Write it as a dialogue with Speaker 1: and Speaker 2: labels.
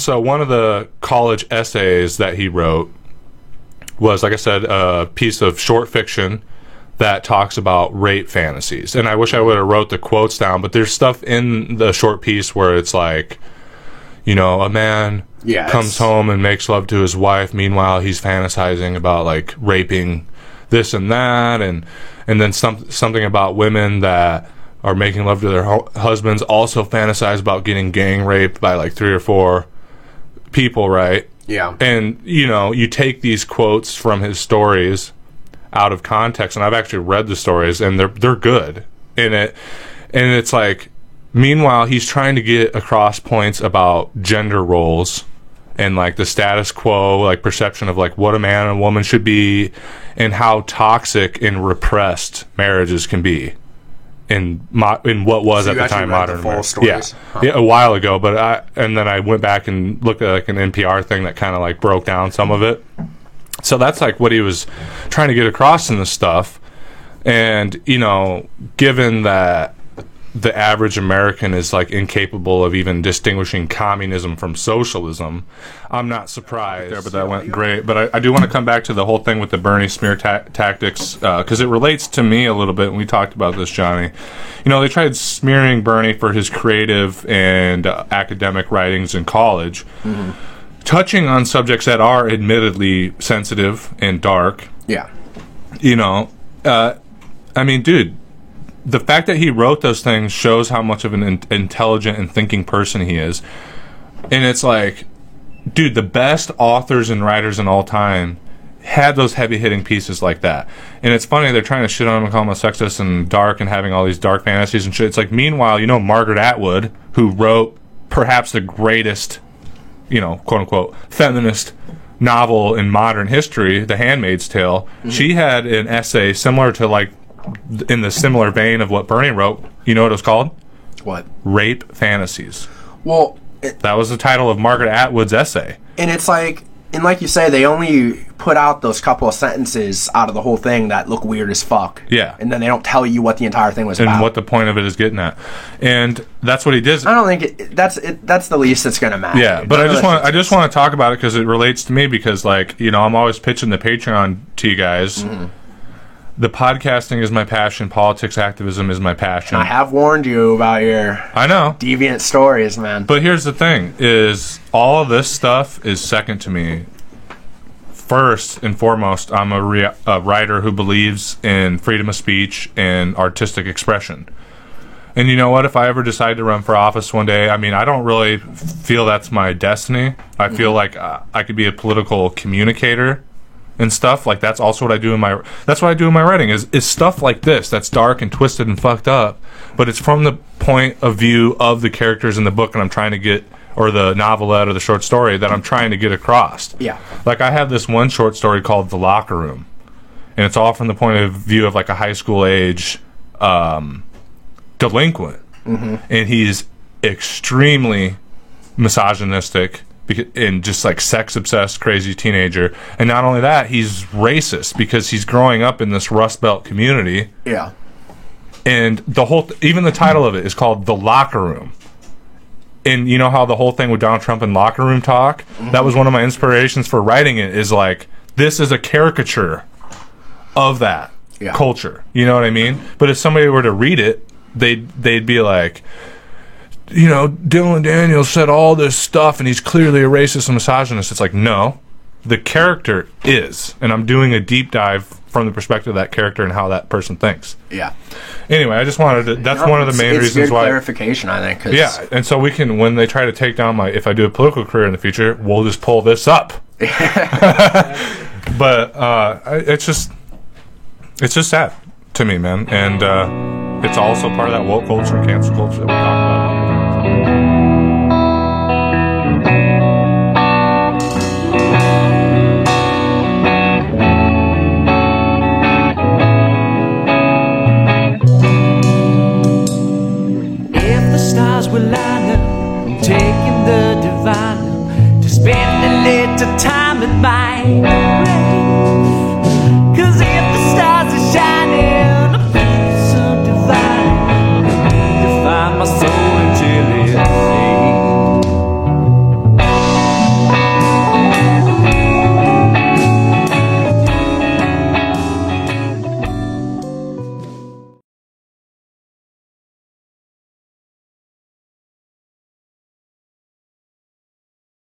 Speaker 1: So one of the college essays that he wrote was, like I said, a piece of short fiction that talks about rape fantasies. And I wish I would have wrote the quotes down, but there's stuff in the short piece where it's like, you know, a man comes home and makes love to his wife. Meanwhile, he's fantasizing about, like, raping this and that. And then something about women that are making love to their husbands also fantasize about getting gang raped by, like, 3 or 4 people, right?
Speaker 2: Yeah.
Speaker 1: And, you know, you take these quotes from his stories out of context, and I've actually read the stories, and they're good. And it's like, meanwhile, he's trying to get across points about gender roles and, like, the status quo, like, perception of, like, what a man and a woman should be and how toxic and repressed marriages can be in what was at the time modern
Speaker 2: stories.
Speaker 1: Yeah, a while ago, but then I went back and looked at, like, an NPR thing that kind of, like, broke down some of it. So that's, like, what he was trying to get across in this stuff. And, you know, given that the average American is, like, incapable of even distinguishing communism from socialism, I'm not surprised there, but that went great. But I do want to come back to the whole thing with the Bernie smear tactics, because it relates to me a little bit, and we talked about this, Johnny. You know, they tried smearing Bernie for his creative and academic writings in college, touching on subjects that are admittedly sensitive and dark.
Speaker 2: Yeah.
Speaker 1: You know, I mean, dude, the fact that he wrote those things shows how much of an intelligent and thinking person he is. And it's like, dude, the best authors and writers in all time had those heavy-hitting pieces like that. And it's funny, they're trying to shit on him and call him a sexist and dark and having all these dark fantasies and shit. It's like, meanwhile, you know, Margaret Atwood, who wrote perhaps the greatest, you know, quote-unquote, feminist novel in modern history, The Handmaid's Tale, she had an essay similar to, like, in the similar vein of what Bernie wrote. You know what it was called?
Speaker 2: What?
Speaker 1: Rape Fantasies.
Speaker 2: Well,
Speaker 1: that was the title of Margaret Atwood's essay.
Speaker 2: And it's like, and like you say, they only put out those couple of sentences out of the whole thing that look weird as fuck.
Speaker 1: Yeah.
Speaker 2: And then they don't tell you what the entire thing was about.
Speaker 1: And what the point of it is getting at. And that's what he did.
Speaker 2: I don't think that's the least that's going to matter.
Speaker 1: Yeah, but I just want to talk about it because it relates to me, because, like, you know, I'm always pitching the Patreon to you guys. The podcasting is my passion. Politics activism is my passion.
Speaker 2: I have warned you about your deviant stories, man.
Speaker 1: But here's the thing, is all of this stuff is second to me. First and foremost, I'm a writer who believes in freedom of speech and artistic expression. And you know what? If I ever decide to run for office one day, I mean, I don't really feel that's my destiny. I feel like I could be a political communicator and stuff. Like, that's also what I do in my writing is stuff like this that's dark and twisted and fucked up, but it's from the point of view of the characters in the book, and I'm trying to get, or the novelette or the short story that I'm trying to get across.
Speaker 2: Yeah.
Speaker 1: Like, I have this one short story called The Locker Room, and it's all from the point of view of, like, a high school age delinquent, and he's extremely misogynistic and just, like, sex-obsessed, crazy teenager. And not only that, he's racist because he's growing up in this Rust Belt community.
Speaker 2: Yeah.
Speaker 1: And the whole, even the title of it is called The Locker Room. And you know how the whole thing with Donald Trump and locker room talk? That was one of my inspirations for writing it, is, like, this is a caricature of that culture. You know what I mean? But if somebody were to read it, they'd be like, you know, Dylan Daniels said all this stuff and he's clearly a racist and misogynist. It's like, no, the character is. And I'm doing a deep dive from the perspective of that character and how that person thinks.
Speaker 2: Yeah.
Speaker 1: Anyway, I just wanted to, that's one of the main reasons why.
Speaker 2: Clarification, I think.
Speaker 1: Yeah, and so we can, when they try to take down if I do a political career in the future, we'll just pull this up. But it's just sad to me, man. And it's also part of that woke culture and cancel culture that we talk about.
Speaker 3: Taking the divine to spend a little time at mine.